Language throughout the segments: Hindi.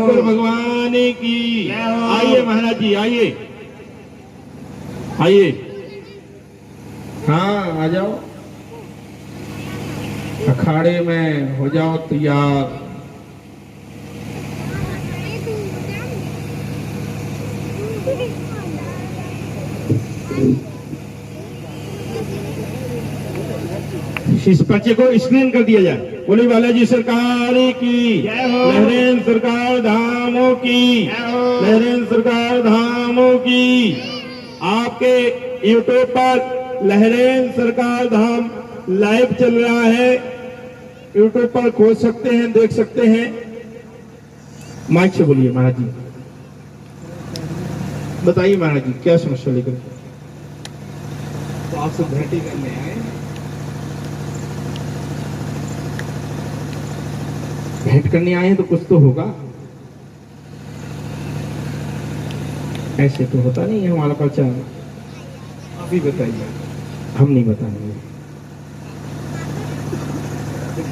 शंकर भगवान की। आइए महाराज जी, आइए आइए। हाँ, आ जाओ, अखाड़े में हो जाओ तैयार। इस पर्चे को स्क्रीन कर दिया जाए। बोली बालाजी सरकार की, लहरें सरकार धामों की, लहरें सरकार धामों की। आपके यूट्यूब पर लहरें सरकार धाम लाइव चल रहा है, यूट्यूब पर खोज सकते हैं, देख सकते हैं। माइक से बोलिए महाराज जी, बताइए महाराज जी क्या समस्या लेकर। तो आपसे भेंट ही करने आए। भेंट करने आए हैं तो कुछ तो होगा, ऐसे तो होता नहीं है हमारा पर्चा। आप ही बताइए। हम नहीं बताएंगे,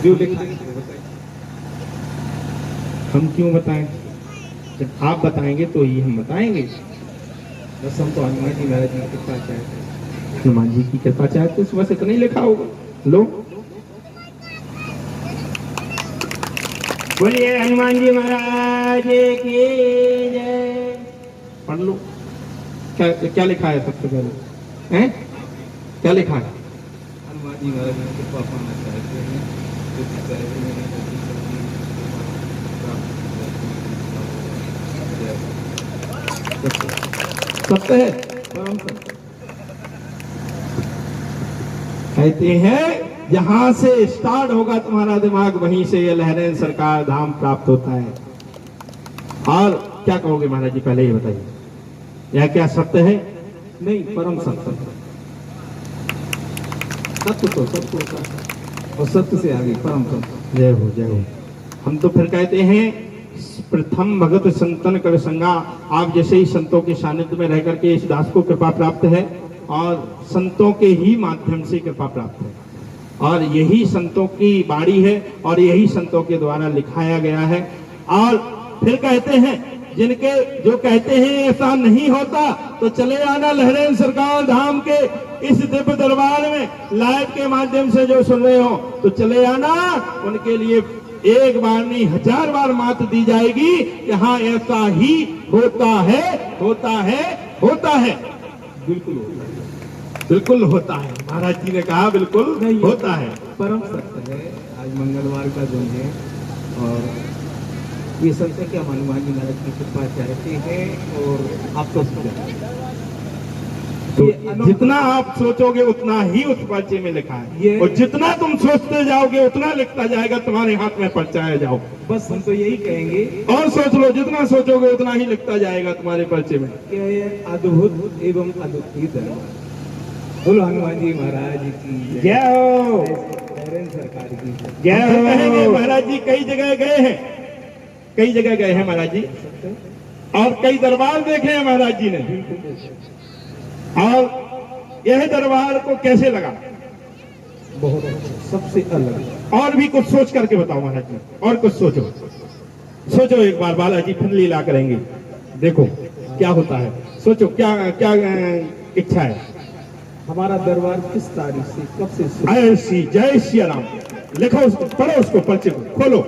जो लिखा है वो बताइए। हम क्यों बताएं? जब आप बताएंगे तो ही हम बताएंगे। बस हम तो हनुमान जी महाराज जी की कृपा चाहते हैं। हनुमान जी की कृपा चाहे तो सुबह से तो नहीं लिखा होगा। लो, बोलिए हनुमान जी महाराज की जय। पढ़ लो। क्या क्या लिखा है सबसे पहले? हैं? क्या लिखा है? हनुमान जी महाराज जी की कृपा पाना चाहते हैं। जो कि पहले मैंने गलती कर दी, सत्य है, परम सत्य। कहते हैं जहां से स्टार्ट होगा तुम्हारा दिमाग, वहीं से ये लहरें सरकार धाम प्राप्त होता है। और क्या कहोगे महाराज जी, पहले ये बताइए, यह क्या सत्य है? नहीं, परम सत्य। सत्य तो सत्य होता है और सत्य से आगे परम सत्य। जय हो, जय हो। हम तो फिर कहते हैं प्रथम भगत संतन कर संगा। आप जैसे ही संतों के सानिध्य में रह करके इस दास को कृपा प्राप्त है, और संतों के ही माध्यम से कृपा प्राप्त है, और यही संतों की बाणी है, और यही संतों के द्वारा लिखाया गया है। और फिर कहते हैं जिनके जो कहते हैं ऐसा नहीं होता, तो चले आना लहरें सरकार धाम के इस दिव्य दरबार में, लाइव के माध्यम से जो सुन रहे हो तो चले आना। उनके लिए एक बार नहीं 1000 बार मात दी जाएगी कि हाँ ऐसा ही होता है, होता है, होता है। बिल्कुल होता है। बिल्कुल होता है, महाराज जी ने कहा बिल्कुल नहीं, होता है। परम सत्य है। आज मंगलवार का दिन है और ये सत्य कि हम हनुमान जी महाराज की कृपा चाहते हैं और आप तो तो जितना आप सोचोगे उतना ही उस पर्चे में लिखा है, और जितना तुम सोचते जाओगे उतना लिखता जाएगा, तुम्हारे हाथ में पर्चा है। जाओ, बस हम तो यही कहेंगे और सोच लो, जितना सोचोगे उतना ही लिखता जाएगा तुम्हारे पर्चे में। कि ये अद्भुत एवं अद्वितीय दरबार। बोलो हनुमान जी महाराज की जय हो, लहरें सरकार की जय हो। कहेंगे महाराज जी कई जगह गए हैं, कई जगह गए हैं महाराज जी, और कई दरबार देखे हैं महाराज जी ने। और यह दरबार को कैसे लगा? बहुत सबसे अलग। और भी कुछ सोच करके बताओ महाराज जी, और कुछ सोचो, सोचो एक बार। बालाजी फिर लीला करेंगे, देखो क्या होता है। सोचो क्या क्या इच्छा है। हमारा दरबार किस तारीख से कब से शुरू? ऐसी जय श्री राम लिखो, उसको पढ़ो, उसको पर्चे को खोलो।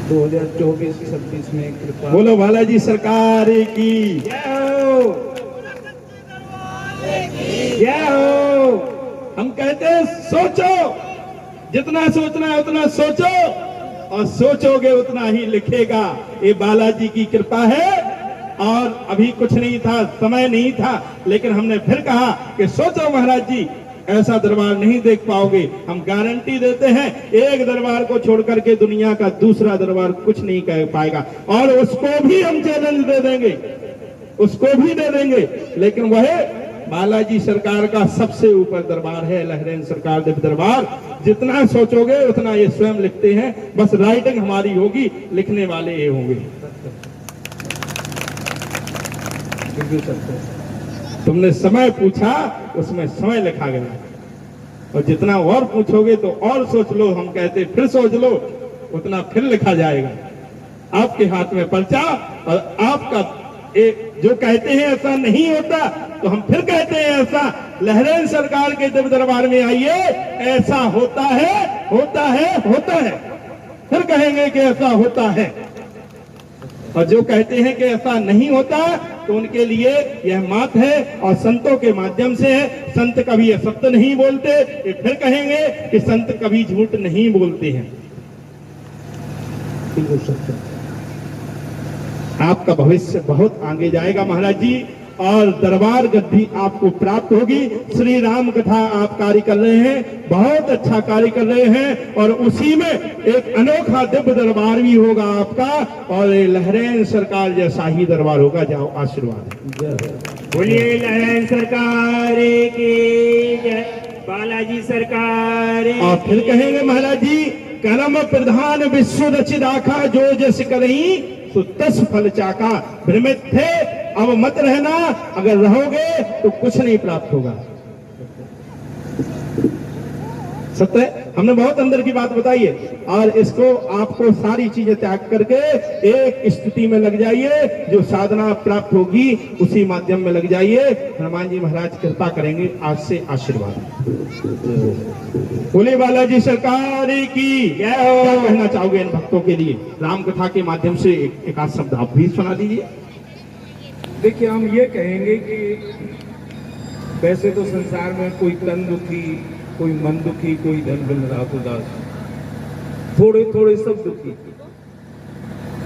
दो 2024-26 में कृपा। बोलो बालाजी सरकार की जय हो, जय हो। हम कहते हैं सोचो, जितना सोचना है उतना सोचो, और सोचोगे उतना ही लिखेगा। ये बालाजी की कृपा है। और अभी कुछ नहीं था, समय नहीं था, लेकिन हमने फिर कहा कि सोचो महाराज जी, ऐसा दरबार नहीं देख पाओगे। हम गारंटी देते हैं एक दरबार को छोड़ करके दुनिया का दूसरा दरबार कुछ नहीं कह पाएगा, और उसको भी हम चैलेंज दे देंगे, उसको भी दे देंगे। लेकिन वह बालाजी सरकार का सबसे ऊपर दरबार है, लहरें सरकार दिव्य दरबार। जितना सोचोगे उतना ये स्वयं लिखते हैं, बस राइटिंग हमारी होगी, लिखने वाले ये होंगे। तुमने समय पूछा, उसमें समय लिखा गया, और जितना और पूछोगे तो और सोच लो, हम कहते फिर सोच लो, उतना फिर लिखा जाएगा। आपके हाथ में पर्चा, और आपका जो कहते हैं ऐसा नहीं होता, तो हम फिर कहते हैं ऐसा। लहरेन सरकार के जब दरबार में आइए, ऐसा होता है, होता है, होता है, फिर कहेंगे कि ऐसा होता है। और जो कहते हैं कि ऐसा नहीं होता, तो उनके लिए यह मात है, और संतों के माध्यम से है। संत कभी असत्य नहीं बोलते, ये फिर कहेंगे कि संत कभी झूठ नहीं बोलते हैं। आपका भविष्य बहुत आगे जाएगा महाराज जी, और दरबार गद्दी आपको प्राप्त होगी। श्री राम कथा आप कार्य कर रहे हैं, बहुत अच्छा कार्य कर रहे हैं, और उसी में एक अनोखा दिव्य दरबार भी होगा आपका, और लहरेन सरकार जैसा ही दरबार होगा। जाओ, आशीर्वाद। बोलिए लहरेन सरकार की जय, बालाजी सरकार। और फिर कहेंगे महाराज जी, कर्म प्रधान विश्व रचित आखा, जो जस करही सो तस फल चाका। भ्रमित थे, अब मत रहना, अगर रहोगे तो कुछ नहीं प्राप्त होगा। सत्य है, हमने बहुत अंदर की बात बताई है, और इसको आपको सारी चीजें त्याग करके एक स्थिति में लग जाइए, जो साधना प्राप्त होगी उसी माध्यम में लग जाइए। हनुमान जी महाराज कृपा करेंगे, आज से आशीर्वाद। बोले बालाजी सरकार की जय हो। क्या कहना चाहोगे इन भक्तों के लिए? राम कथा के माध्यम से एक आध शब्द आप भी सुना दीजिए। देखिए, हम ये कहेंगे कि वैसे तो संसार में कोई तन दुखी, कोई मन दुखी, कोई धन बिन रात उदास, थोड़े थोड़े सब दुखी।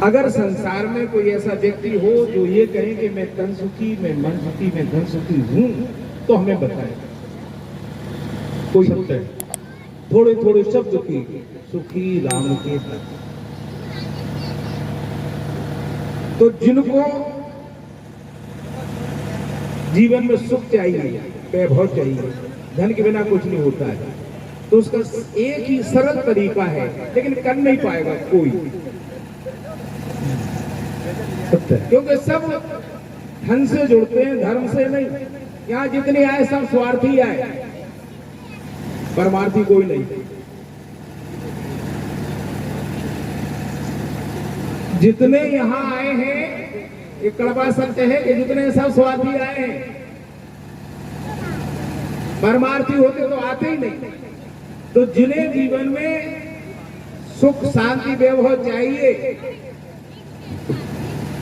अगर संसार में कोई ऐसा व्यक्ति हो जो ये कहे कि मैं तन सुखी, मैं मन सुखी, मैं धन सुखी हूं, तो हमें बताए। कोई होता है थोड़े थोड़े सब दुखी, सुखी राम के तन। तो जिनको जीवन में सुख चाहिए, वैभव चाहिए, धन के बिना कुछ नहीं होता है, तो उसका एक ही सरल तरीका है, लेकिन कर नहीं पाएगा कोई, क्योंकि सब धन से जुड़ते हैं, धर्म से नहीं। यहाँ जितने आए सब स्वार्थी आए, परमार्थी कोई नहीं। जितने यहाँ आए हैं, ये कड़वा सत्य है कि जितने सब स्वार्थी आए हैं, परमार्थी होते तो आते ही नहीं। तो जिन्हें जीवन में सुख शांति वैभव चाहिए,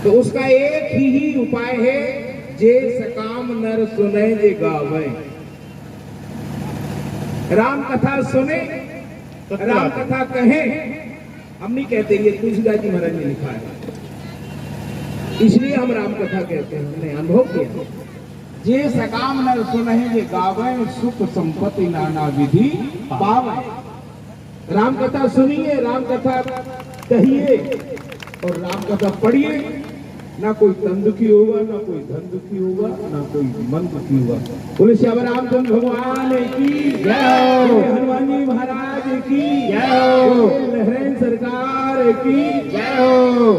तो उसका एक ही उपाय है, जे सकाम नर सुने जे गावे। राम कथा सुने, राम कथा कहें। हम नहीं कहते, ये तुलसीदास जी महाराज ने लिखा है, इसलिए हम राम कथा कहते हैं, हमने अनुभव किया। जे सकाम नर सुनहि जे गावे, सुख संपत्ति नाना विधि पावे। राम कथा सुनिए, राम कथा कहिए, और राम कथा पढ़िए। ना कोई तन दुखी होगा, ना कोई धन दुखी होगा, ना कोई मन दुखी होगा। बोले श्याम रामचंद्र भगवान की जय हो, हनुमान जी महाराज की जय हो, लहरेन सरकार की जय हो।